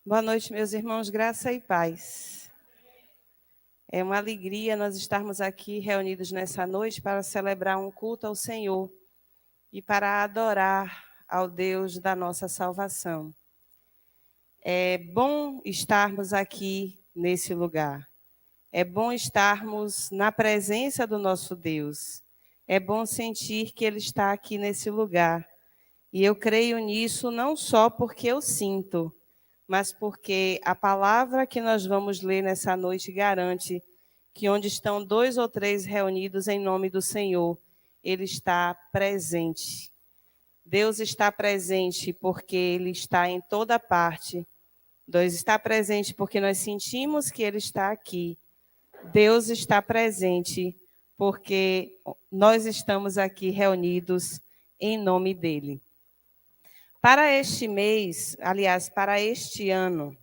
Boa noite, meus irmãos, graça e paz. É uma alegria nós estarmos aqui reunidos nessa noite para celebrar um culto ao Senhor e para adorar ao Deus da nossa salvação. É bom estarmos aqui nesse lugar. É bom estarmos na presença do nosso Deus. É bom sentir que Ele está aqui nesse lugar. E eu creio nisso não só porque eu sinto, mas porque a palavra que nós vamos ler nessa noite garante que onde estão 2 ou 3 reunidos em nome do Senhor, Ele está presente. Deus está presente porque Ele está em toda parte. Deus está presente porque nós sentimos que Ele está aqui. Deus está presente porque nós estamos aqui reunidos em nome dEle. Para este mês, aliás, para este ano,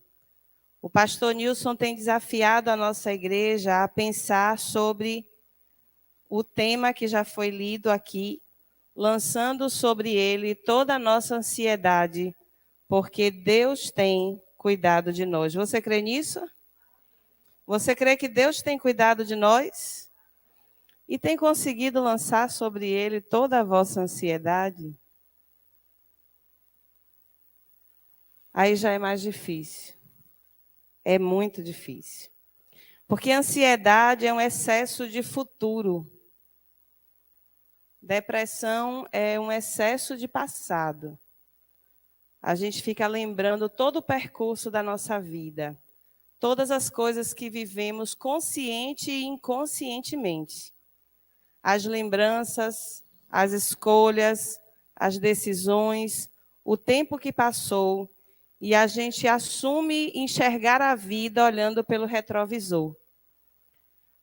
o pastor Nilson tem desafiado a nossa igreja a pensar sobre o tema que já foi lido aqui, lançando sobre ele toda a nossa ansiedade, porque Deus tem cuidado de nós. Você crê nisso? Você crê que Deus tem cuidado de nós? E tem conseguido lançar sobre ele toda a vossa ansiedade? Aí já é mais difícil. É muito difícil. Porque a ansiedade é um excesso de futuro. Depressão é um excesso de passado. A gente fica lembrando todo o percurso da nossa vida. Todas as coisas que vivemos consciente e inconscientemente. As lembranças, as escolhas, as decisões, o tempo que passou. E a gente assume enxergar a vida olhando pelo retrovisor.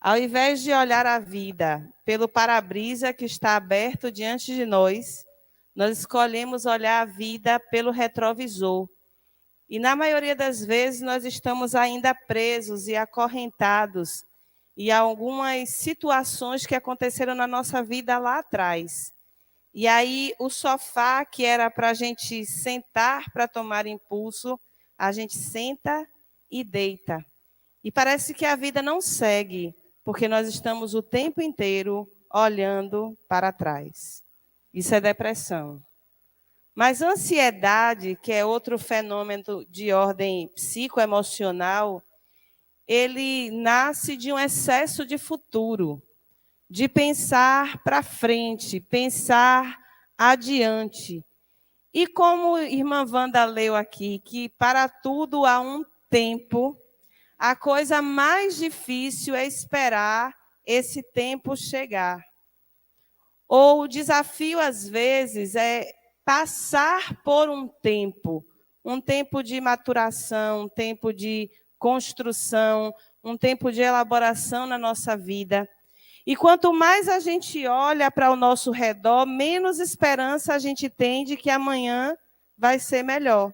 Ao invés de olhar a vida pelo para-brisa que está aberto diante de nós, nós escolhemos olhar a vida pelo retrovisor. E na maioria das vezes nós estamos ainda presos e acorrentados em algumas situações que aconteceram na nossa vida lá atrás. E aí o sofá que era para a gente sentar para tomar impulso, a gente senta e deita. E parece que a vida não segue, porque nós estamos o tempo inteiro olhando para trás. Isso é depressão. Mas ansiedade, que é outro fenômeno de ordem psicoemocional, ele nasce de um excesso de futuro, de pensar para frente, pensar adiante. E como a irmã Wanda leu aqui, que para tudo há um tempo, a coisa mais difícil é esperar esse tempo chegar. Ou o desafio, às vezes, é passar por um tempo de maturação, um tempo de construção, um tempo de elaboração na nossa vida. E quanto mais a gente olha para o nosso redor, menos esperança a gente tem de que amanhã vai ser melhor.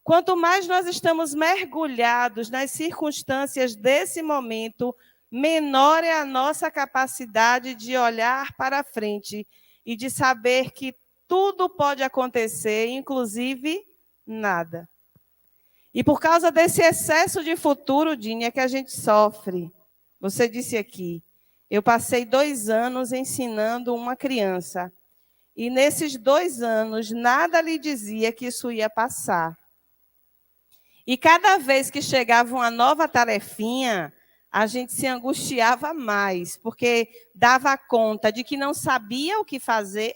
Quanto mais nós estamos mergulhados nas circunstâncias desse momento, menor é a nossa capacidade de olhar para frente e de saber que tudo pode acontecer, inclusive nada. E por causa desse excesso de futuro, Dini, é que a gente sofre. Você disse aqui, eu passei 2 anos ensinando uma criança. E nesses 2 anos, nada lhe dizia que isso ia passar. E cada vez que chegava uma nova tarefinha, a gente se angustiava mais, porque dava conta de que não sabia o que fazer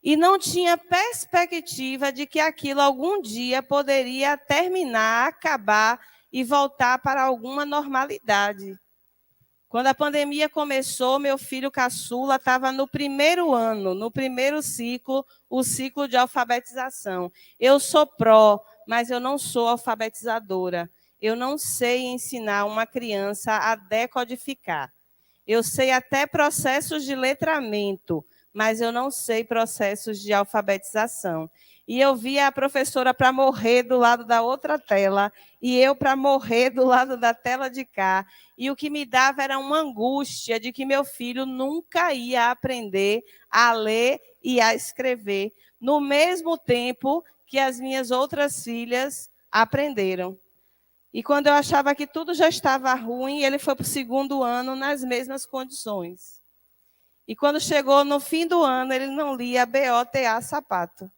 e não tinha perspectiva de que aquilo algum dia poderia terminar, acabar e voltar para alguma normalidade. Quando a pandemia começou, meu filho caçula estava no primeiro ano, no primeiro ciclo, o ciclo de alfabetização. Eu sou pró, mas eu não sou alfabetizadora. Eu não sei ensinar uma criança a decodificar. Eu sei até processos de letramento, mas eu não sei processos de alfabetização. E eu via a professora para morrer do lado da outra tela, e eu para morrer do lado da tela de cá. E o que me dava era uma angústia de que meu filho nunca ia aprender a ler e a escrever, no mesmo tempo que as minhas outras filhas aprenderam. E quando eu achava que tudo já estava ruim, ele foi para o segundo ano nas mesmas condições. E quando chegou no fim do ano, ele não lia BOTA sapato.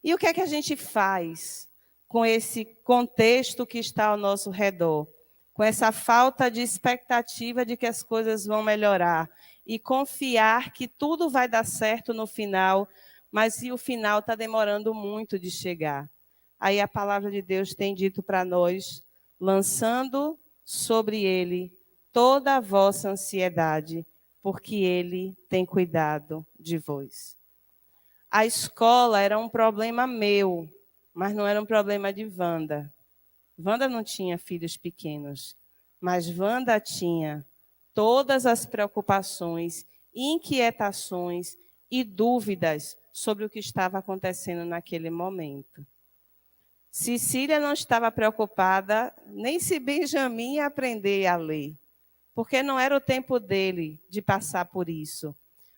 E o que é que a gente faz com esse contexto que está ao nosso redor? Com essa falta de expectativa de que as coisas vão melhorar e confiar que tudo vai dar certo no final, mas se o final está demorando muito de chegar. Aí a palavra de Deus tem dito para nós, lançando sobre ele toda a vossa ansiedade, porque ele tem cuidado de vós. A escola era um problema meu, mas não era um problema de Wanda. Wanda não tinha filhos pequenos, mas Wanda tinha todas as preocupações, inquietações e dúvidas sobre o que estava acontecendo naquele momento. Cecília não estava preocupada nem se Benjamin ia aprender a ler, porque não era o tempo dele de passar por isso.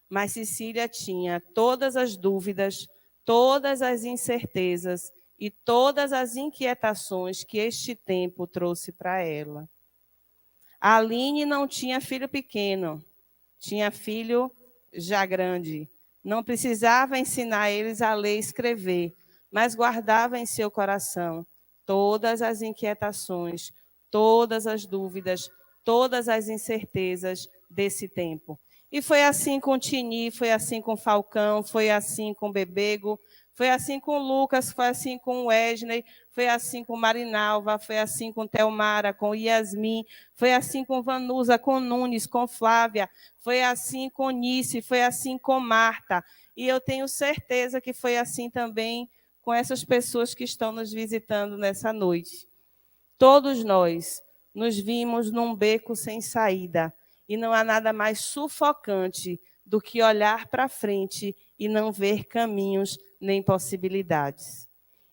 Mas Cecília tinha todas as dúvidas, todas as incertezas e todas as inquietações que este tempo trouxe para ela. A Aline não tinha filho pequeno, tinha filho já grande. Não precisava ensinar eles a ler e escrever, mas guardava em seu coração todas as inquietações, todas as dúvidas, todas as incertezas desse tempo. E foi assim com o Tini, foi assim com o Falcão, foi assim com o Bebego, foi assim com o Lucas, foi assim com o Wesley, foi assim com Marinalva, foi assim com Telmara, com Yasmin, foi assim com Vanusa, com Nunes, com Flávia, foi assim com Nice, foi assim com Marta. E eu tenho certeza que foi assim também com essas pessoas que estão nos visitando nessa noite. Todos nós nos vimos num beco sem saída. E não há nada mais sufocante do que olhar para frente e não ver caminhos nem possibilidades.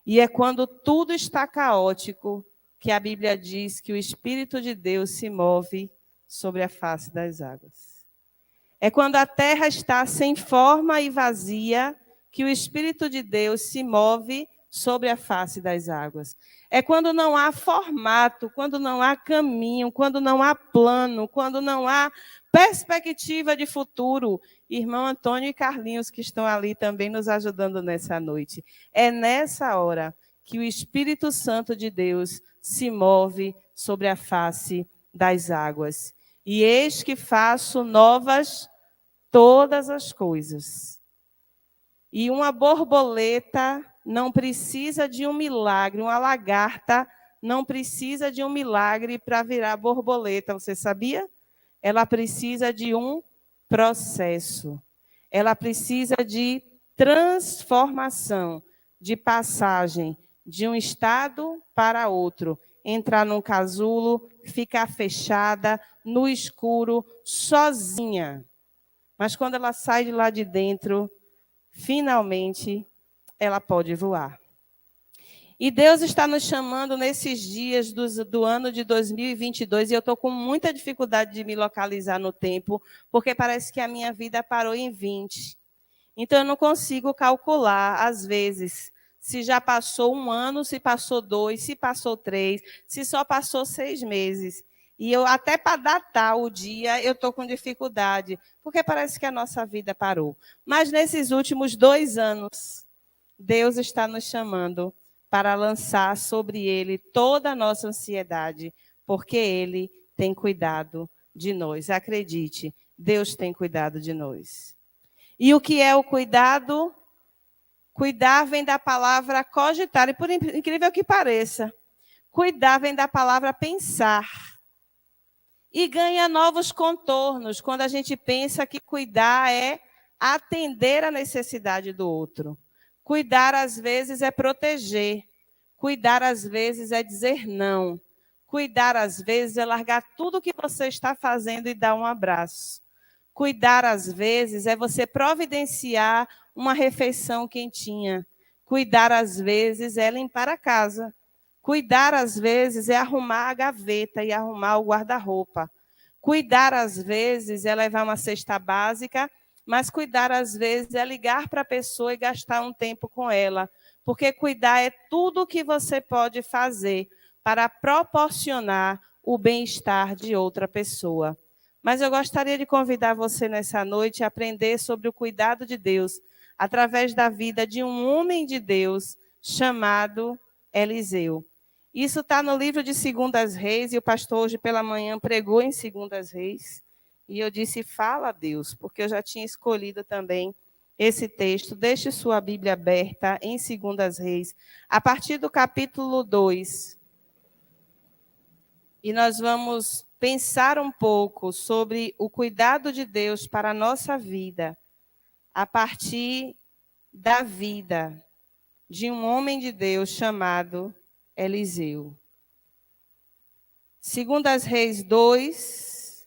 E é quando tudo está caótico que a Bíblia diz que o Espírito de Deus se move sobre a face das águas. É quando a terra está sem forma e vazia que o Espírito de Deus se move sobre a face das águas. É quando não há formato, quando não há caminho, quando não há plano, quando não há perspectiva de futuro. Irmão Antônio e Carlinhos, que estão ali também nos ajudando nessa noite. É nessa hora que o Espírito Santo de Deus se move sobre a face das águas. E eis que faço novas todas as coisas. E uma borboleta não precisa de um milagre, uma lagarta não precisa de um milagre para virar borboleta, você sabia? Ela precisa de um processo. Ela precisa de transformação, de passagem de um estado para outro. Entrar num casulo, ficar fechada, no escuro, sozinha. Mas quando ela sai de lá de dentro, finalmente, ela pode voar. E Deus está nos chamando nesses dias do ano de 2022, e eu estou com muita dificuldade de me localizar no tempo, porque parece que a minha vida parou em 20. Então, eu não consigo calcular, às vezes, se já passou um ano, se passou 2, se passou 3, se só passou 6 meses. E eu, até para datar o dia, eu estou com dificuldade, porque parece que a nossa vida parou. Mas nesses últimos 2 anos, Deus está nos chamando para lançar sobre Ele toda a nossa ansiedade, porque Ele tem cuidado de nós. Acredite, Deus tem cuidado de nós. E o que é o cuidado? Cuidar vem da palavra cogitar, e por incrível que pareça, cuidar vem da palavra pensar. E ganha novos contornos quando a gente pensa que cuidar é atender a necessidade do outro. Cuidar, às vezes, é proteger. Cuidar, às vezes, é dizer não. Cuidar, às vezes, é largar tudo o que você está fazendo e dar um abraço. Cuidar, às vezes, é você providenciar uma refeição quentinha. Cuidar, às vezes, é limpar a casa. Cuidar, às vezes, é arrumar a gaveta e arrumar o guarda-roupa. Cuidar, às vezes, é levar uma cesta básica, mas cuidar, às vezes, é ligar para a pessoa e gastar um tempo com ela. porque cuidar é tudo o que você pode fazer para proporcionar o bem-estar de outra pessoa. Mas eu gostaria de convidar você nessa noite a aprender sobre o cuidado de Deus através da vida de um homem de Deus chamado Eliseu. Isso está no livro de 2 Reis, e o pastor hoje pela manhã pregou em 2 Reis. E eu disse, fala a Deus, porque eu já tinha escolhido também esse texto. Deixe sua Bíblia aberta em 2 Reis, a partir do capítulo 2. E nós vamos pensar um pouco sobre o cuidado de Deus para a nossa vida, a partir da vida de um homem de Deus chamado Eliseu. 2 Reis 2,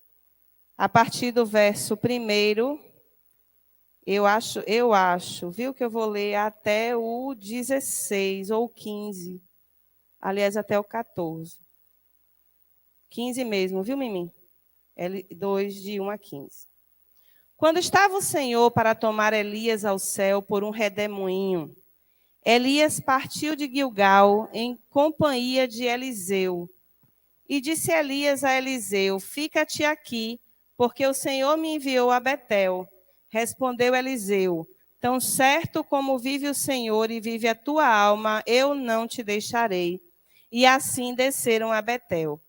a partir do verso 1, eu acho, viu, que eu vou ler até o 16 ou 15, aliás, até o 14. 15 mesmo, viu, Mimi? 2, de 1 a 15. Quando estava o Senhor para tomar Elias ao céu por um redemoinho, Elias partiu de Gilgal em companhia de Eliseu. E disse Elias a Eliseu, fica-te aqui, porque o Senhor me enviou a Betel. Respondeu Eliseu, tão certo como vive o Senhor e vive a tua alma, eu não te deixarei. E assim desceram a Betel.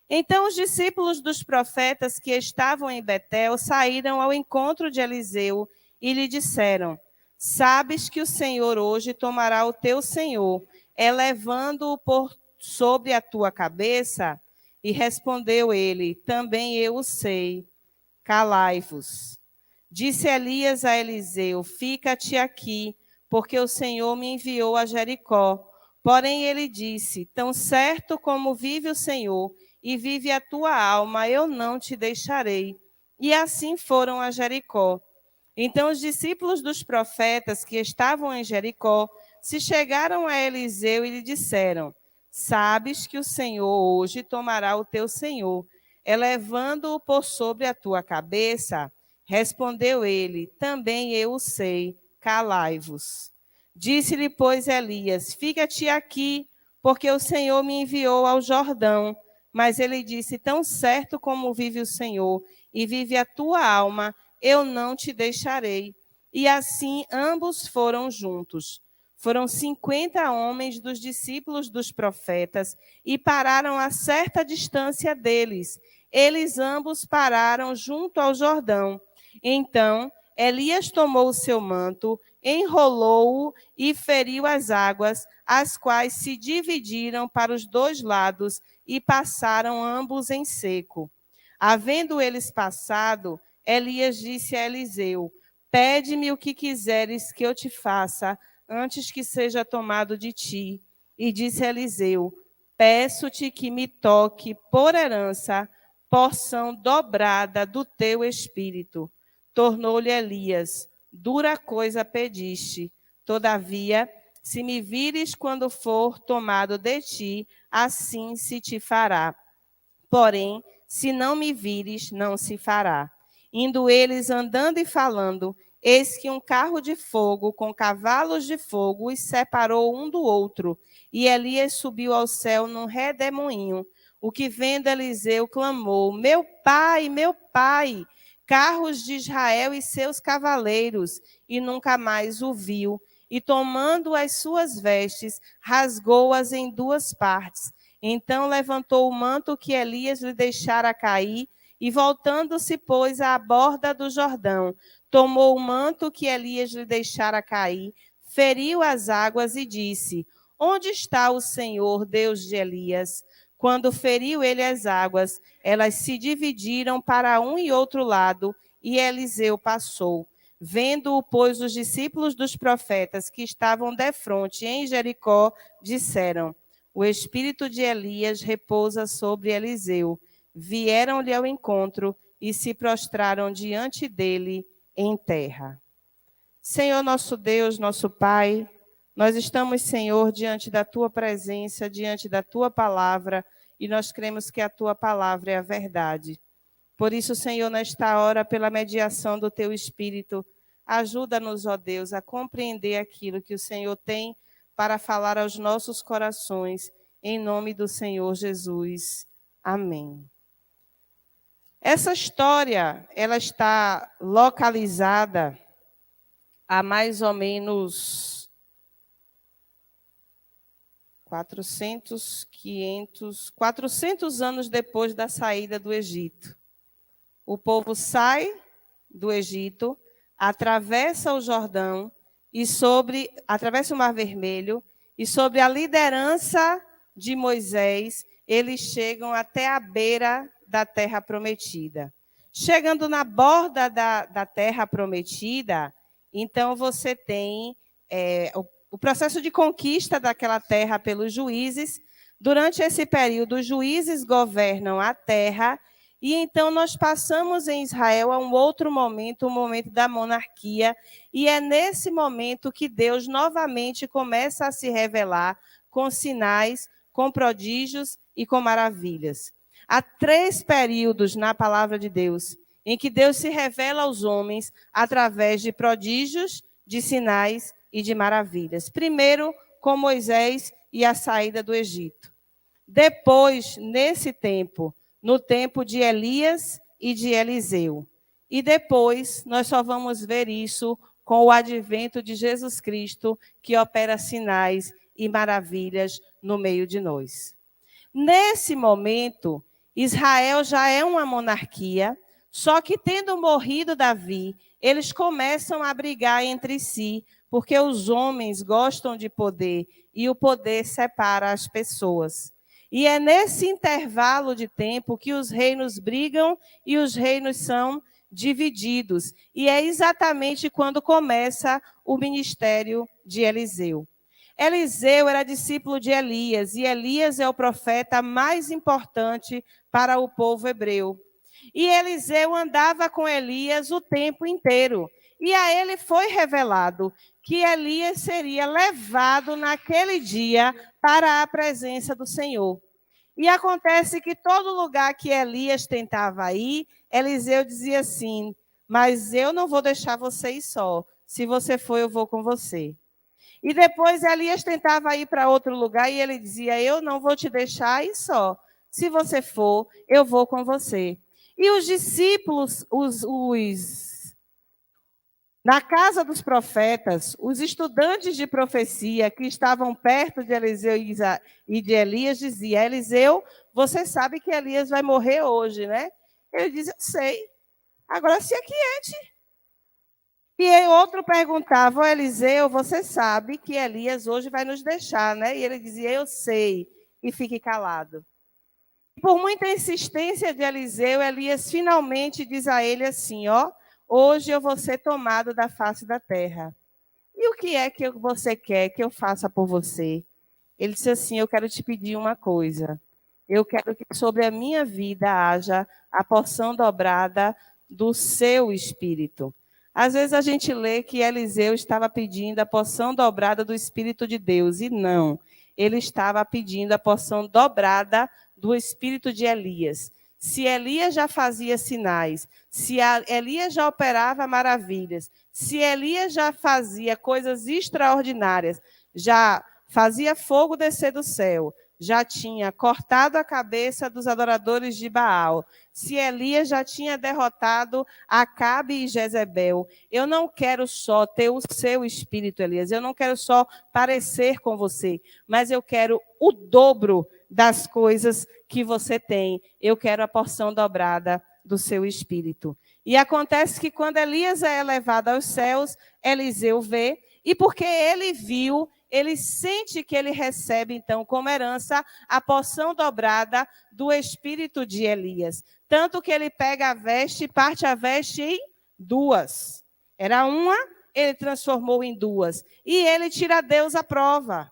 Então os discípulos dos profetas que estavam em Betel saíram ao encontro de Eliseu e lhe disseram, sabes que o Senhor hoje tomará o teu senhor, elevando-o por sobre a tua cabeça? E respondeu ele, também eu o sei, calai-vos. Disse Elias a Eliseu, fica-te aqui, porque o Senhor me enviou a Jericó. Porém ele disse, tão certo como vive o Senhor, e vive a tua alma, eu não te deixarei. E assim foram a Jericó. Então os discípulos dos profetas que estavam em Jericó se chegaram a Eliseu e lhe disseram, sabes que o Senhor hoje tomará o teu senhor, elevando-o por sobre a tua cabeça? Respondeu ele, também eu o sei, calai-vos. Disse-lhe, pois, Elias, fica-te aqui, porque o Senhor me enviou ao Jordão. Mas ele disse, tão certo como vive o Senhor e vive a tua alma, eu não te deixarei. E assim ambos foram juntos. Foram 50 homens dos discípulos dos profetas e pararam a certa distância deles. Eles ambos pararam junto ao Jordão. Então Elias tomou o seu manto, enrolou-o e feriu as águas, as quais se dividiram para os dois lados e passaram ambos em seco. Havendo eles passado, Elias disse a Eliseu, pede-me o que quiseres que eu te faça, antes que seja tomado de ti. E disse a Eliseu, peço-te que me toque por herança, porção dobrada do teu espírito. Tornou-lhe Elias, dura coisa pediste. Todavia, se me vires quando for tomado de ti, assim se te fará. Porém, se não me vires, não se fará. Indo eles andando e falando, eis que um carro de fogo com cavalos de fogo os separou um do outro. E Elias subiu ao céu num redemoinho. O que vendo Eliseu clamou, meu pai, carros de Israel e seus cavaleiros, e nunca mais o viu. E tomando as suas vestes, rasgou-as em duas partes. Então levantou o manto que Elias lhe deixara cair, e voltando-se, pôs à borda do Jordão. Tomou o manto que Elias lhe deixara cair, feriu as águas e disse, onde está o Senhor, Deus de Elias? Quando feriu ele as águas, elas se dividiram para um e outro lado, e Eliseu passou. Vendo-o, pois, os discípulos dos profetas que estavam defronte em Jericó, disseram, o espírito de Elias repousa sobre Eliseu. Vieram-lhe ao encontro e se prostraram diante dele em terra. Senhor nosso Deus, nosso Pai, nós estamos, Senhor, diante da tua presença, diante da tua palavra, e nós cremos que a tua palavra é a verdade. Por isso, Senhor, nesta hora, pela mediação do teu Espírito, ajuda-nos, ó Deus, a compreender aquilo que o Senhor tem para falar aos nossos corações, em nome do Senhor Jesus. Amém. Essa história, ela está localizada há mais ou menos 400 anos depois da saída do Egito. O povo sai do Egito, atravessa o Jordão e atravessa o Mar Vermelho, e sobre a liderança de Moisés, eles chegam até a beira da terra prometida. Chegando na borda da terra prometida, então você tem o processo de conquista daquela terra pelos juízes. Durante esse período, os juízes governam a terra, e então nós passamos em Israel a um outro momento, o momento da monarquia, e é nesse momento que Deus novamente começa a se revelar com sinais, com prodígios e com maravilhas. Há 3 períodos na palavra de Deus em que Deus se revela aos homens através de prodígios, de sinais e de maravilhas. Primeiro, com Moisés e a saída do Egito. Depois, nesse tempo, no tempo de Elias e de Eliseu. E depois, nós só vamos ver isso com o advento de Jesus Cristo, que opera sinais e maravilhas no meio de nós. Nesse momento, Israel já é uma monarquia, só que tendo morrido Davi, eles começam a brigar entre si, porque os homens gostam de poder e o poder separa as pessoas. E é nesse intervalo de tempo que os reinos brigam e os reinos são divididos. E é exatamente quando começa o ministério de Eliseu. Eliseu era discípulo de Elias, e Elias é o profeta mais importante para o povo hebreu. E Eliseu andava com Elias o tempo inteiro. E a ele foi revelado que Elias seria levado naquele dia para a presença do Senhor. E acontece que todo lugar que Elias tentava ir, Eliseu dizia assim: mas eu não vou deixar você ir só. Se você for, eu vou com você. E depois Elias tentava ir para outro lugar e ele dizia: eu não vou te deixar ir só. Se você for, eu vou com você. E os discípulos, na casa dos profetas, os estudantes de profecia que estavam perto de Eliseu e de Elias diziam: Eliseu, você sabe que Elias vai morrer hoje, né? Ele diz: eu sei. Agora se aquiete. E outro perguntava: Eliseu, você sabe que Elias hoje vai nos deixar, né? E ele dizia: eu sei. E fique calado. Por muita insistência de Eliseu, Elias finalmente diz a ele assim: ó, hoje eu vou ser tomado da face da terra. E o que é que você quer que eu faça por você? Ele disse assim: eu quero te pedir uma coisa. Eu quero que sobre a minha vida haja a porção dobrada do seu espírito. Às vezes a gente lê que Eliseu estava pedindo a porção dobrada do Espírito de Deus, e não. Ele estava pedindo a porção dobrada do Espírito de Elias. Se Elias já fazia sinais, se Elias já operava maravilhas, se Elias já fazia coisas extraordinárias, já fazia fogo descer do céu, já tinha cortado a cabeça dos adoradores de Baal, se Elias já tinha derrotado Acabe e Jezebel, eu não quero só ter o seu espírito, Elias, eu não quero só parecer com você, mas eu quero o dobro das coisas que você tem. Eu quero a porção dobrada do seu espírito. E acontece que quando Elias é elevado aos céus, Eliseu vê, e porque ele viu, ele sente que ele recebe, então, como herança, a porção dobrada do espírito de Elias. Tanto que ele pega a veste e parte a veste em 2. Era uma, ele transformou em 2. E ele tira Deus à prova.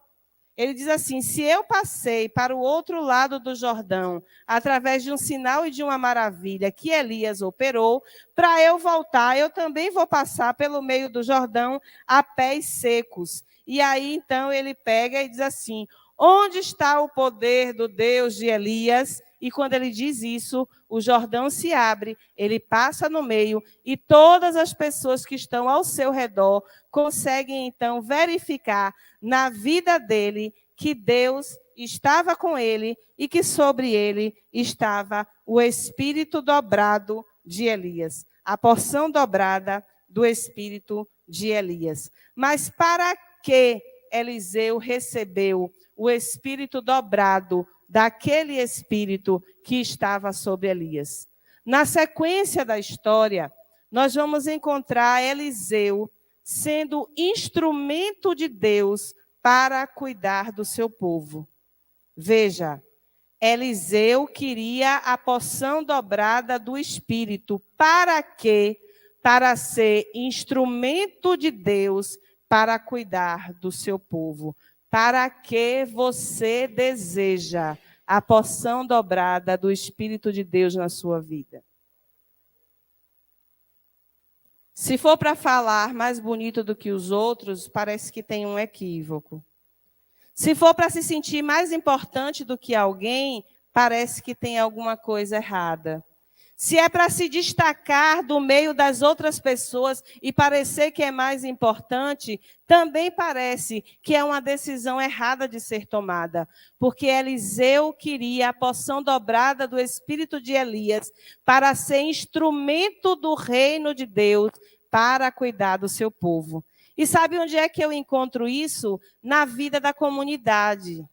Ele diz assim: se eu passei para o outro lado do Jordão, através de um sinal e de uma maravilha que Elias operou, para eu voltar, eu também vou passar pelo meio do Jordão a pés secos. E aí, então, ele pega e diz assim: onde está o poder do Deus de Elias? e quando ele diz isso, o Jordão se abre, ele passa no meio, e todas as pessoas que estão ao seu redor conseguem, então, verificar na vida dele que Deus estava com ele e que sobre ele estava o espírito dobrado de Elias, a porção dobrada do espírito de Elias. Mas para que Eliseu recebeu o espírito dobrado daquele espírito que estava sobre Elias? Na sequência da história, nós vamos encontrar Eliseu sendo instrumento de Deus para cuidar do seu povo. Veja, Eliseu queria a porção dobrada do Espírito. Para quê? Para ser instrumento de Deus para cuidar do seu povo. Para que você deseja a porção dobrada do Espírito de Deus na sua vida? Se for para falar mais bonito do que os outros, parece que tem um equívoco. Se for para se sentir mais importante do que alguém, parece que tem alguma coisa errada. Se é para se destacar do meio das outras pessoas e parecer que é mais importante, também parece que é uma decisão errada de ser tomada. Porque Eliseu queria a porção dobrada do espírito de Elias para ser instrumento do reino de Deus para cuidar do seu povo. E sabe onde é que eu encontro isso? Na vida da comunidade.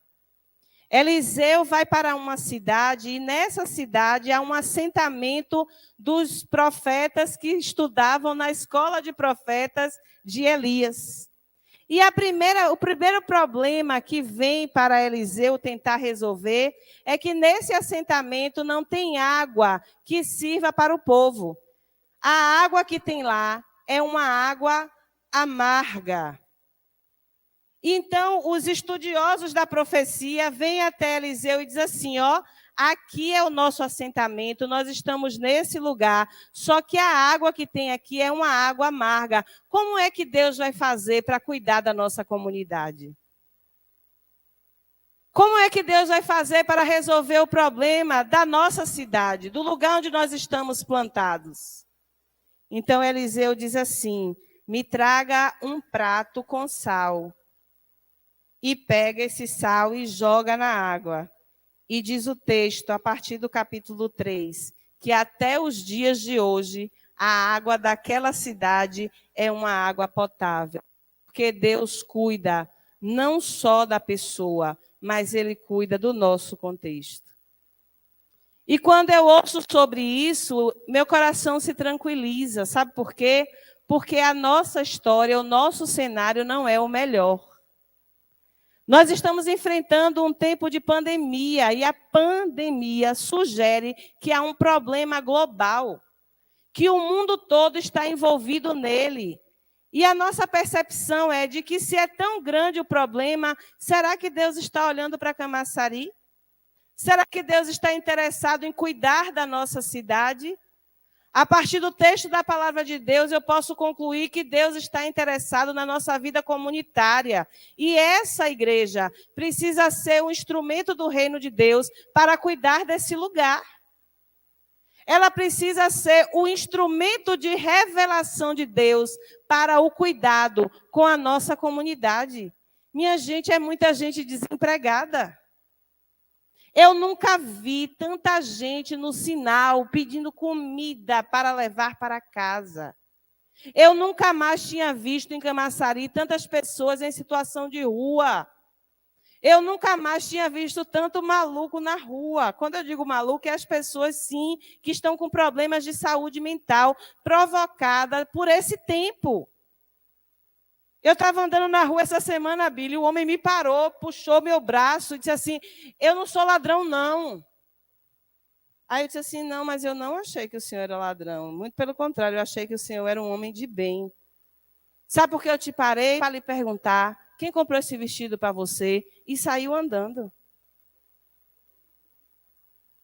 Eliseu vai para uma cidade e nessa cidade há um assentamento dos profetas que estudavam na escola de profetas de Elias. E o primeiro problema que vem para Eliseu tentar resolver é que nesse assentamento não tem água que sirva para o povo. A água que tem lá é uma água amarga. Então, os estudiosos da profecia vêm até Eliseu e dizem assim, aqui é o nosso assentamento, nós estamos nesse lugar, só que a água que tem aqui é uma água amarga. Como é que Deus vai fazer para cuidar da nossa comunidade? Como é que Deus vai fazer para resolver o problema da nossa cidade, do lugar onde nós estamos plantados? Então, Eliseu diz assim, me traga um prato com sal. E pega esse sal e joga na água. E diz o texto, a partir do capítulo 3, que até os dias de hoje, a água daquela cidade é uma água potável. Porque Deus cuida não só da pessoa, mas Ele cuida do nosso contexto. E quando eu ouço sobre isso, meu coração se tranquiliza. Sabe por quê? Porque a nossa história, o nosso cenário não é o melhor. Nós estamos enfrentando um tempo de pandemia e a pandemia sugere que há um problema global, que o mundo todo está envolvido nele. E a nossa percepção é de que se é tão grande o problema, será que Deus está olhando para Camaçari? Será que Deus está interessado em cuidar da nossa cidade? A partir do texto da palavra de Deus, eu posso concluir que Deus está interessado na nossa vida comunitária. E essa igreja precisa ser um instrumento do reino de Deus para cuidar desse lugar. Ela precisa ser o instrumento de revelação de Deus para o cuidado com a nossa comunidade. Minha gente, é muita gente desempregada. Eu nunca vi tanta gente no sinal pedindo comida para levar para casa. Eu nunca mais tinha visto em Camaçari tantas pessoas em situação de rua. Eu nunca mais tinha visto tanto maluco na rua. Quando eu digo maluco, é as pessoas, sim, que estão com problemas de saúde mental provocada por esse tempo. Eu estava andando na rua essa semana, Billy, o homem me parou, puxou meu braço e disse assim, eu não sou ladrão, não. Aí eu disse assim, não, mas eu não achei que o senhor era ladrão. Muito pelo contrário, eu achei que o senhor era um homem de bem. Sabe por que eu te parei? Para lhe perguntar, quem comprou esse vestido para você? E saiu andando.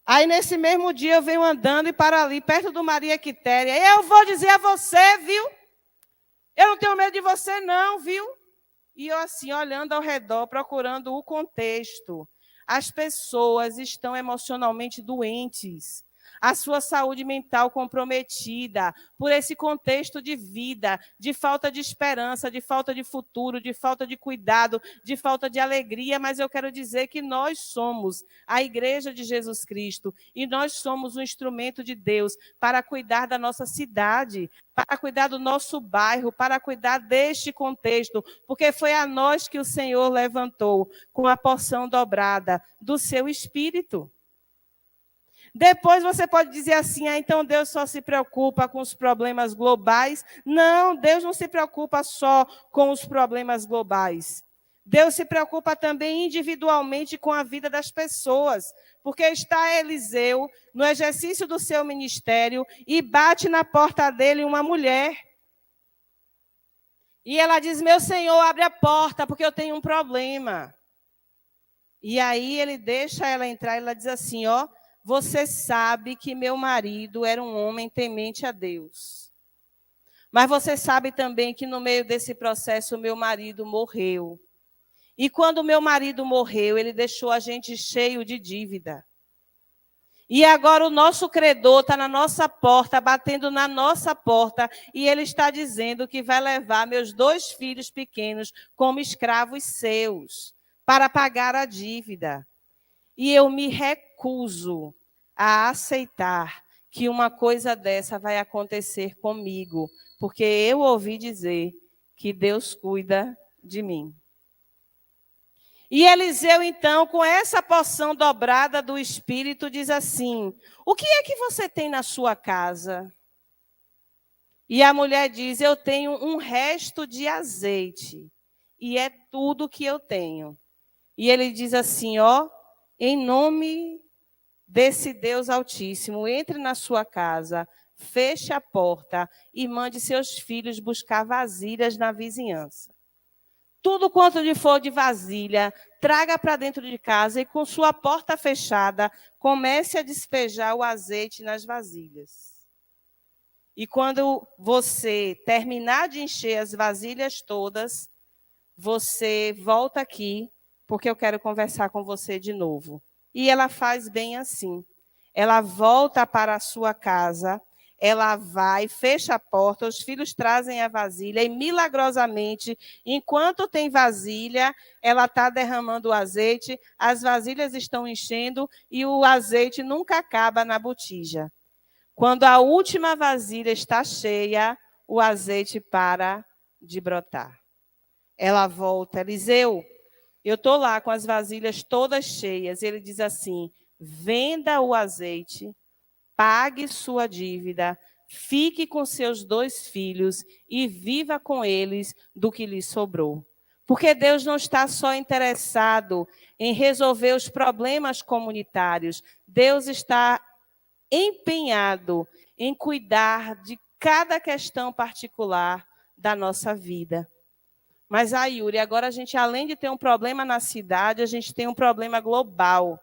Aí, nesse mesmo dia, eu venho andando e para ali, perto do Maria Quitéria. Eu vou dizer a você, viu? Eu não tenho medo de você, não, viu? E eu assim, olhando ao redor, procurando o contexto. As pessoas estão emocionalmente doentes, a sua saúde mental comprometida por esse contexto de vida, de falta de esperança, de falta de futuro, de falta de cuidado, de falta de alegria, mas eu quero dizer que nós somos a Igreja de Jesus Cristo e nós somos um instrumento de Deus para cuidar da nossa cidade, para cuidar do nosso bairro, para cuidar deste contexto, porque foi a nós que o Senhor levantou com a porção dobrada do seu Espírito. Depois você pode dizer assim, então Deus só se preocupa com os problemas globais. Não, Deus não se preocupa só com os problemas globais. Deus se preocupa também individualmente com a vida das pessoas, porque está Eliseu no exercício do seu ministério e bate na porta dele uma mulher. E ela diz, meu Senhor, abre a porta, porque eu tenho um problema. E aí ele deixa ela entrar e ela diz assim, você sabe que meu marido era um homem temente a Deus. Mas você sabe também que no meio desse processo, meu marido morreu. E quando meu marido morreu, ele deixou a gente cheio de dívida. E agora o nosso credor está na nossa porta, batendo na nossa porta, e ele está dizendo que vai levar meus 2 filhos pequenos como escravos seus, para pagar a dívida. E eu me recuso a aceitar que uma coisa dessa vai acontecer comigo, porque eu ouvi dizer que Deus cuida de mim. E Eliseu, então, com essa porção dobrada do Espírito, diz assim, o que é que você tem na sua casa? E a mulher diz, eu tenho um resto de azeite, e é tudo que eu tenho. E ele diz assim, em nome desse Deus Altíssimo, entre na sua casa, feche a porta e mande seus filhos buscar vasilhas na vizinhança. Tudo quanto lhe for de vasilha, traga para dentro de casa e com sua porta fechada, comece a despejar o azeite nas vasilhas. E quando você terminar de encher as vasilhas todas, você volta aqui, porque eu quero conversar com você de novo. E ela faz bem assim. Ela volta para a sua casa, ela vai, fecha a porta, os filhos trazem a vasilha e, milagrosamente, enquanto tem vasilha, ela está derramando o azeite, as vasilhas estão enchendo e o azeite nunca acaba na botija. Quando a última vasilha está cheia, o azeite para de brotar. Ela volta, Eliseu, eu estou lá com as vasilhas todas cheias. Ele diz assim, venda o azeite, pague sua dívida, fique com seus 2 filhos e viva com eles do que lhe sobrou. Porque Deus não está só interessado em resolver os problemas comunitários. Deus está empenhado em cuidar de cada questão particular da nossa vida. Mas, Yuri, agora a gente, além de ter um problema na cidade, a gente tem um problema global.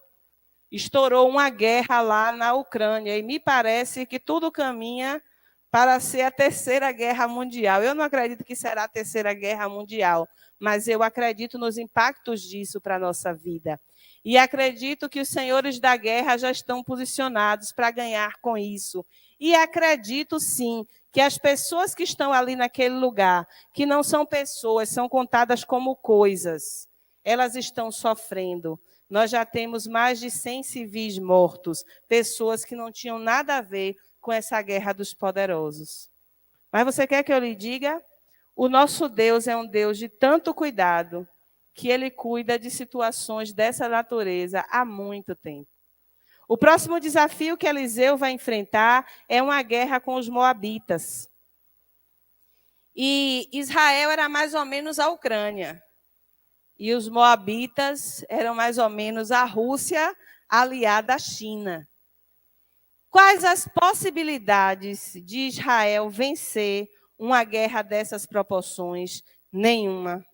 Estourou uma guerra lá na Ucrânia e me parece que tudo caminha para ser a 3ª Guerra Mundial. Eu não acredito que será a 3ª Guerra Mundial, mas eu acredito nos impactos disso para a nossa vida. E acredito que os senhores da guerra já estão posicionados para ganhar com isso. E acredito, sim, que as pessoas que estão ali naquele lugar, que não são pessoas, são contadas como coisas, elas estão sofrendo. Nós já temos mais de 100 civis mortos, pessoas que não tinham nada a ver com essa guerra dos poderosos. Mas você quer que eu lhe diga? O nosso Deus é um Deus de tanto cuidado, que Ele cuida de situações dessa natureza há muito tempo. O próximo desafio que Eliseu vai enfrentar é uma guerra com os moabitas. E Israel era mais ou menos a Ucrânia. E os moabitas eram mais ou menos a Rússia aliada à China. Quais as possibilidades de Israel vencer uma guerra dessas proporções? Nenhuma.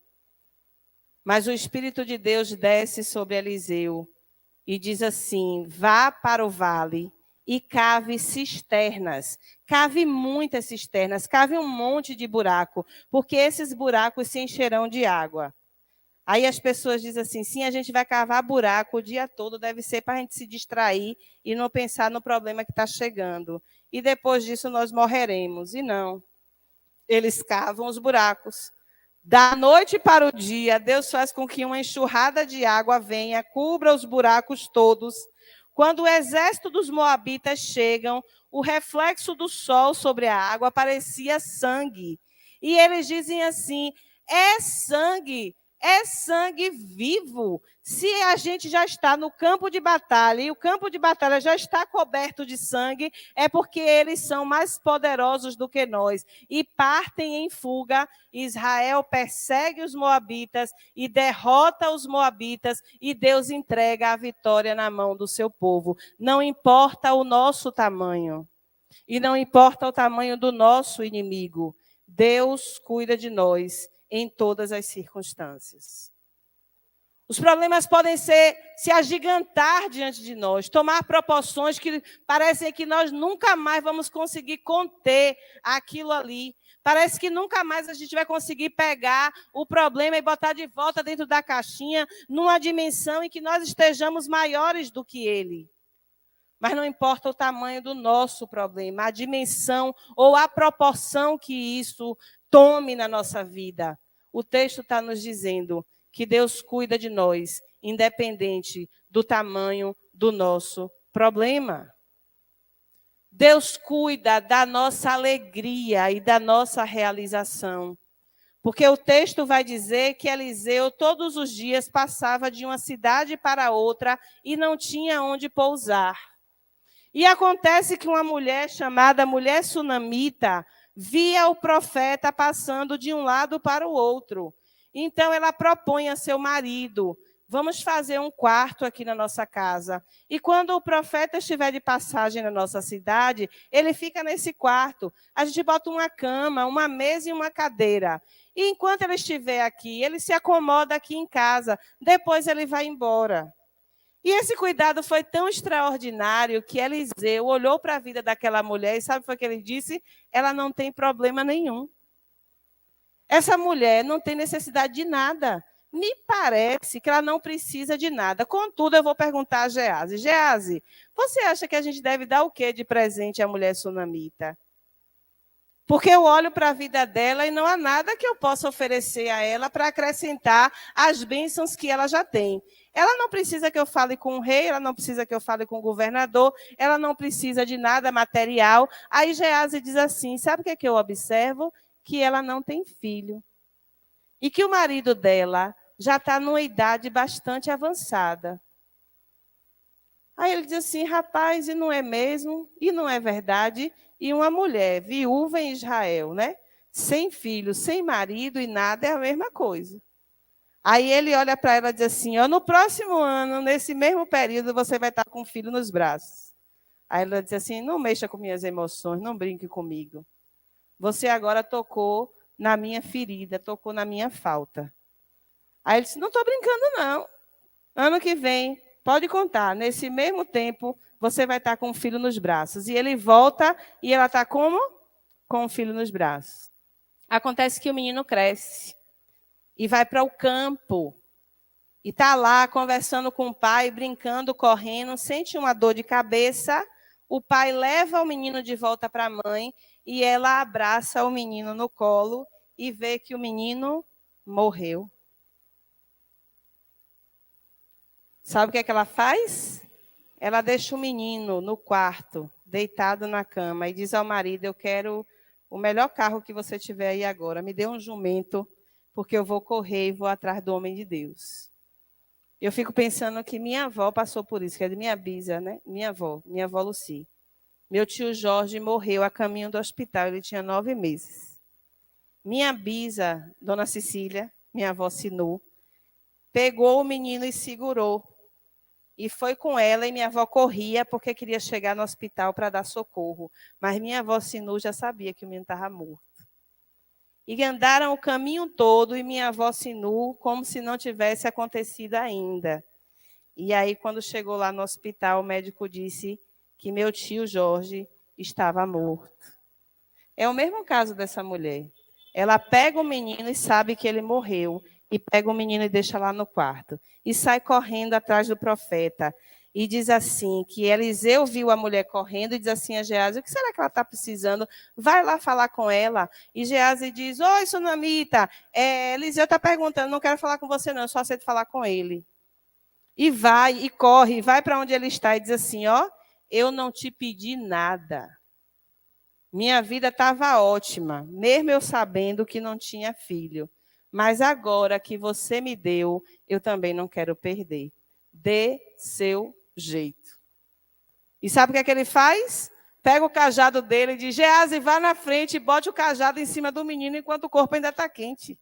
Mas o Espírito de Deus desce sobre Eliseu e diz assim, vá para o vale e cave cisternas. Cave muitas cisternas, cave um monte de buraco, porque esses buracos se encherão de água. Aí as pessoas dizem assim, sim, a gente vai cavar buraco o dia todo, deve ser para a gente se distrair e não pensar no problema que está chegando. E depois disso nós morreremos. E não. Eles cavam os buracos. Da noite para o dia, Deus faz com que uma enxurrada de água venha, cubra os buracos todos. Quando o exército dos moabitas chegam, o reflexo do sol sobre a água parecia sangue. E eles dizem assim, é sangue vivo. Se a gente já está no campo de batalha e o campo de batalha já está coberto de sangue, é porque eles são mais poderosos do que nós. E partem em fuga. Israel persegue os moabitas e derrota os moabitas e Deus entrega a vitória na mão do seu povo. Não importa o nosso tamanho e não importa o tamanho do nosso inimigo. Deus cuida de nós em todas as circunstâncias. Os problemas podem se agigantar diante de nós, tomar proporções que parecem que nós nunca mais vamos conseguir conter aquilo ali. Parece que nunca mais a gente vai conseguir pegar o problema e botar de volta dentro da caixinha, numa dimensão em que nós estejamos maiores do que ele. Mas não importa o tamanho do nosso problema, a dimensão ou a proporção que isso tome na nossa vida. O texto está nos dizendo que Deus cuida de nós, independente do tamanho do nosso problema. Deus cuida da nossa alegria e da nossa realização. Porque o texto vai dizer que Eliseu todos os dias passava de uma cidade para outra e não tinha onde pousar. E acontece que uma mulher chamada mulher sunamita via o profeta passando de um lado para o outro. Então ela propõe a seu marido, vamos fazer um quarto aqui na nossa casa. E quando o profeta estiver de passagem na nossa cidade, ele fica nesse quarto. A gente bota uma cama, uma mesa e uma cadeira. E enquanto ele estiver aqui, ele se acomoda aqui em casa. Depois ele vai embora. E esse cuidado foi tão extraordinário que Eliseu olhou para a vida daquela mulher e sabe o que ele disse? Ela não tem problema nenhum. Essa mulher não tem necessidade de nada. Me parece que ela não precisa de nada. Contudo, eu vou perguntar a Gease. Gease, você acha que a gente deve dar o quê de presente à mulher sunamita? Porque eu olho para a vida dela e não há nada que eu possa oferecer a ela para acrescentar as bênçãos que ela já tem. Ela não precisa que eu fale com o rei, ela não precisa que eu fale com o governador, ela não precisa de nada material. Aí Gease diz assim, sabe o que eu observo? Que ela não tem filho. E que o marido dela já está numa idade bastante avançada. Aí ele diz assim, rapaz, e não é mesmo? E não é verdade? E uma mulher viúva em Israel, né? Sem filho, sem marido e nada, é a mesma coisa. Aí ele olha para ela e diz assim, no próximo ano, nesse mesmo período, você vai estar com um filho nos braços. Aí ela diz assim, não mexa com minhas emoções, não brinque comigo. Você agora tocou na minha ferida, tocou na minha falta. Aí ele disse, não estou brincando não. Ano que vem, pode contar, nesse mesmo tempo, você vai estar com um filho nos braços. E ele volta e ela está como? Com um filho nos braços. Acontece que o menino cresce e vai para o campo. E está lá conversando com o pai, brincando, correndo, sente uma dor de cabeça. O pai leva o menino de volta para a mãe e ela abraça o menino no colo e vê que o menino morreu. Sabe o que é que ela faz? Ela deixa o menino no quarto, deitado na cama, e diz ao marido, eu quero o melhor carro que você tiver aí agora. Me dê um jumento, porque eu vou correr e vou atrás do homem de Deus. Eu fico pensando que minha avó passou por isso, que é de minha bisa, né? Minha avó Luci. Meu tio Jorge morreu a caminho do hospital, ele tinha 9 meses. Minha bisa, dona Cecília, minha avó Sinu, pegou o menino e segurou. E foi com ela e minha avó corria porque queria chegar no hospital para dar socorro. Mas minha avó Sinu já sabia que o menino estava morto. E andaram o caminho todo e minha avó Sinu como se não tivesse acontecido ainda. E aí, quando chegou lá no hospital, o médico disse que meu tio Jorge estava morto. É o mesmo caso dessa mulher. Ela pega o menino e sabe que ele morreu. e pega o menino e deixa lá no quarto. E sai correndo atrás do profeta. E diz assim, que Eliseu viu a mulher correndo e diz assim a Geazi, o que será que ela está precisando? Vai lá falar com ela. E Geazi diz, oi, sunamita, Eliseu está perguntando, não quero falar com você não, eu só aceito falar com ele. E vai, e corre, vai para onde ele está e diz assim, ó, eu não te pedi nada. Minha vida estava ótima, mesmo eu sabendo que não tinha filho. Mas agora que você me deu, eu também não quero perder. Dê seu jeito. E sabe o que é que ele faz? Pega o cajado dele e diz, Geazi, vá na frente e bote o cajado em cima do menino enquanto o corpo ainda está quente.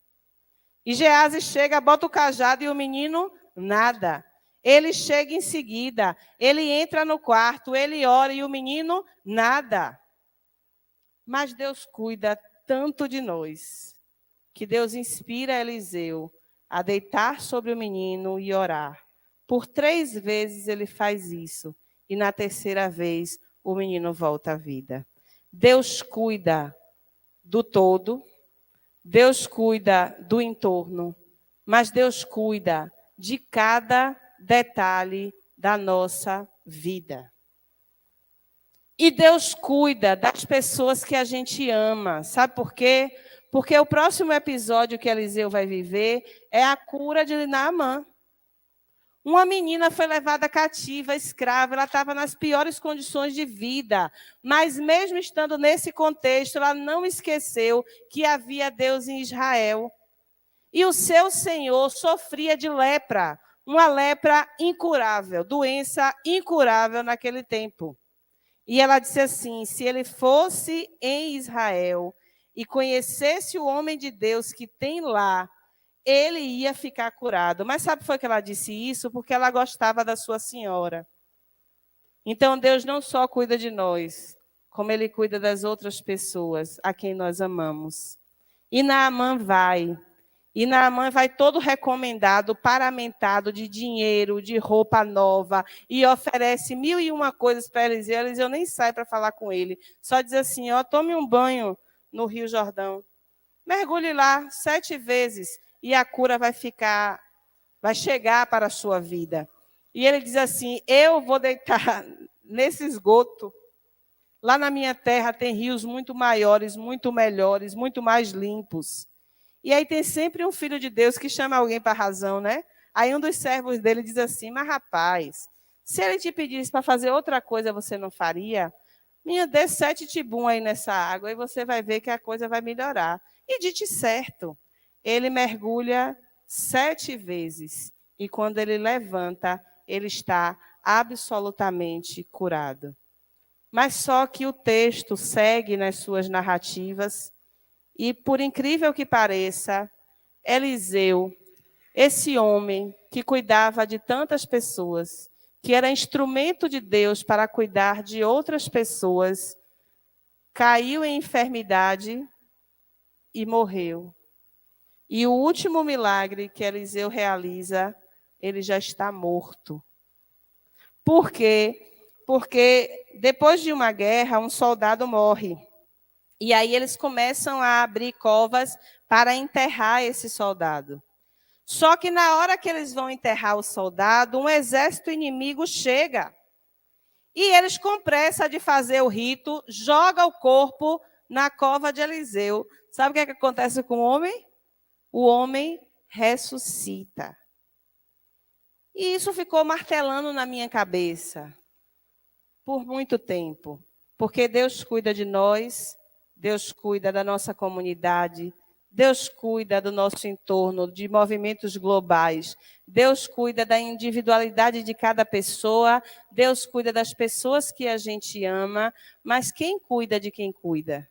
E Geazi chega, bota o cajado e o menino, nada. Ele chega em seguida, ele entra no quarto, ele ora e o menino, nada. Mas Deus cuida tanto de nós, que Deus inspira Eliseu a deitar sobre o menino e orar. Por 3 vezes ele faz isso, e na terceira vez o menino volta à vida. Deus cuida do todo, Deus cuida do entorno, mas Deus cuida de cada detalhe da nossa vida. E Deus cuida das pessoas que a gente ama. Sabe por quê? Porque o próximo episódio que Eliseu vai viver é a cura de Naamã. Uma menina foi levada cativa, escrava, ela estava nas piores condições de vida. Mas mesmo estando nesse contexto, ela não esqueceu que havia Deus em Israel. E o seu Senhor sofria de lepra, uma lepra incurável, doença incurável naquele tempo. E ela disse assim, se ele fosse em Israel e conhecesse o homem de Deus que tem lá, ele ia ficar curado. Mas sabe por que ela disse isso? Porque ela gostava da sua senhora. Então, Deus não só cuida de nós, como Ele cuida das outras pessoas a quem nós amamos. E Naamã vai. E Naamã vai todo recomendado, paramentado de dinheiro, de roupa nova, e oferece 1001 coisas para Eliseu. Eliseu nem sai para falar com ele. Só diz assim, ó, tome um banho no Rio Jordão. Mergulhe lá 7 vezes e a cura vai chegar para a sua vida. E ele diz assim, eu vou deitar nesse esgoto. Lá na minha terra tem rios muito maiores, muito melhores, muito mais limpos. E aí tem sempre um filho de Deus que chama alguém para a razão, né? Aí um dos servos dele diz assim, mas rapaz, se ele te pedisse para fazer outra coisa, você não faria? Minha, dê 7 tibum aí nessa água e você vai ver que a coisa vai melhorar. E dite certo, ele mergulha 7 vezes. E quando ele levanta, ele está absolutamente curado. Mas só que o texto segue nas suas narrativas e, por incrível que pareça, Eliseu, esse homem que cuidava de tantas pessoas, que era instrumento de Deus para cuidar de outras pessoas, caiu em enfermidade e morreu. E o último milagre que Eliseu realiza, ele já está morto. Por quê? Porque depois de uma guerra, um soldado morre. E aí eles começam a abrir covas para enterrar esse soldado. Só que na hora que eles vão enterrar o soldado, um exército inimigo chega. E eles, com pressa de fazer o rito, jogam o corpo na cova de Eliseu. Sabe o que é que acontece com o homem? O homem ressuscita. E isso ficou martelando na minha cabeça por muito tempo. Porque Deus cuida de nós, Deus cuida da nossa comunidade, Deus cuida do nosso entorno, de movimentos globais. Deus cuida da individualidade de cada pessoa, Deus cuida das pessoas que a gente ama, mas quem cuida de quem cuida?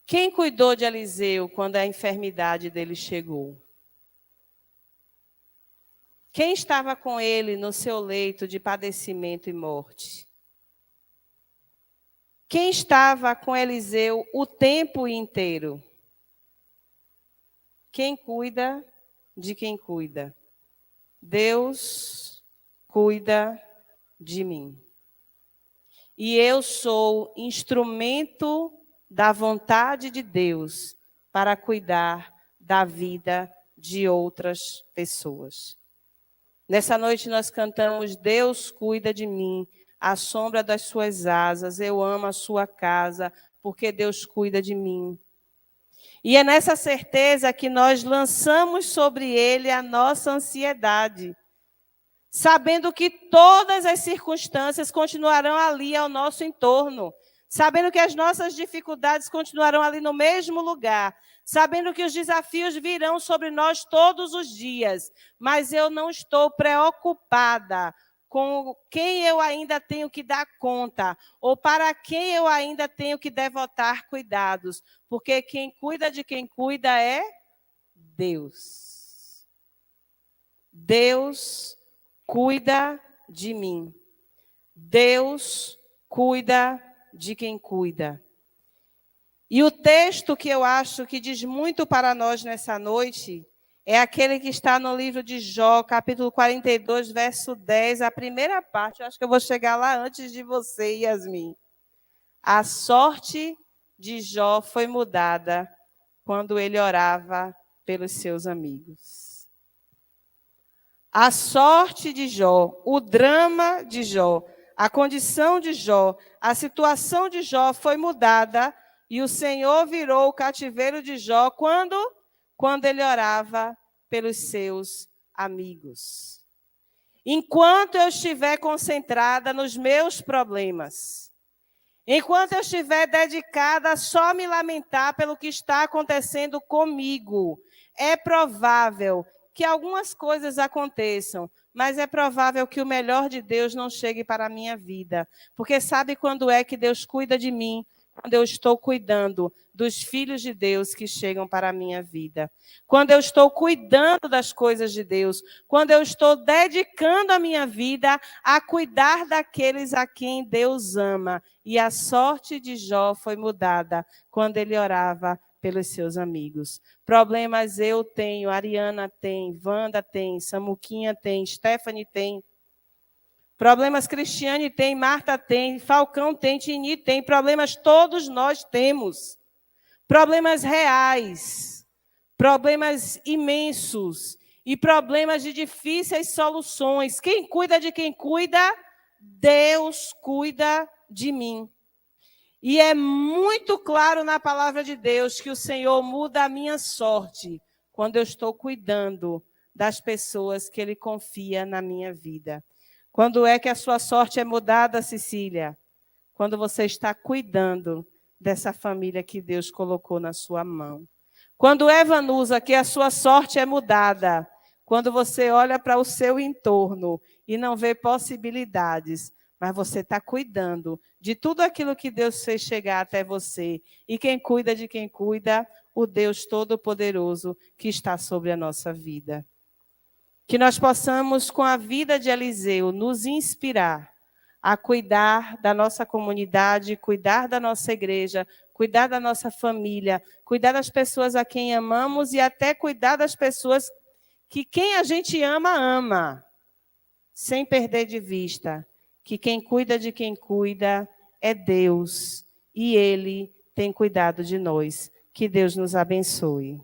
Quem cuidou de Eliseu quando a enfermidade dele chegou? Quem estava com ele no seu leito de padecimento e morte? Quem estava com Eliseu o tempo inteiro? Quem cuida de quem cuida? Deus cuida de mim. E eu sou instrumento da vontade de Deus para cuidar da vida de outras pessoas. Nessa noite nós cantamos: Deus cuida de mim, à sombra das suas asas, eu amo a sua casa, porque Deus cuida de mim. E é nessa certeza que nós lançamos sobre ele a nossa ansiedade, sabendo que todas as circunstâncias continuarão ali ao nosso entorno, sabendo que as nossas dificuldades continuarão ali no mesmo lugar, sabendo que os desafios virão sobre nós todos os dias, mas eu não estou preocupada com quem eu ainda tenho que dar conta, ou para quem eu ainda tenho que devotar cuidados, porque quem cuida de quem cuida é Deus. Deus cuida de mim. Deus cuida de quem cuida. E o texto que eu acho que diz muito para nós nessa noite é aquele que está no livro de Jó, capítulo 42, verso 10, a primeira parte. Eu acho que eu vou chegar lá antes de você, Yasmin. A sorte de Jó foi mudada quando ele orava pelos seus amigos. A sorte de Jó, o drama de Jó, a condição de Jó, a situação de Jó foi mudada e o Senhor virou o cativeiro de Jó quando ele orava pelos seus amigos. Enquanto eu estiver concentrada nos meus problemas, enquanto eu estiver dedicada a só me lamentar pelo que está acontecendo comigo, é provável que algumas coisas aconteçam, mas é provável que o melhor de Deus não chegue para a minha vida. Porque sabe quando é que Deus cuida de mim? Quando eu estou cuidando dos filhos de Deus que chegam para a minha vida. Quando eu estou cuidando das coisas de Deus. Quando eu estou dedicando a minha vida a cuidar daqueles a quem Deus ama. E a sorte de Jó foi mudada quando ele orava pelos seus amigos. Problemas eu tenho, Ariana tem, Wanda tem, Samuquinha tem, Stephanie tem. Problemas Cristiane tem, Marta tem, Falcão tem, Tini tem. Problemas todos nós temos. Problemas reais, problemas imensos e problemas de difíceis soluções. Quem cuida de quem cuida? Deus cuida de mim. E é muito claro na palavra de Deus que o Senhor muda a minha sorte quando eu estou cuidando das pessoas que Ele confia na minha vida. Quando é que a sua sorte é mudada, Cecília? Quando você está cuidando dessa família que Deus colocou na sua mão. Quando é, Vanusa, que a sua sorte é mudada? Quando você olha para o seu entorno e não vê possibilidades, mas você está cuidando de tudo aquilo que Deus fez chegar até você. E quem cuida de quem cuida? O Deus Todo-Poderoso que está sobre a nossa vida. Que nós possamos, com a vida de Eliseu, nos inspirar a cuidar da nossa comunidade, cuidar da nossa igreja, cuidar da nossa família, cuidar das pessoas a quem amamos e até cuidar das pessoas que quem a gente ama, ama. Sem perder de vista que quem cuida de quem cuida é Deus e Ele tem cuidado de nós. Que Deus nos abençoe.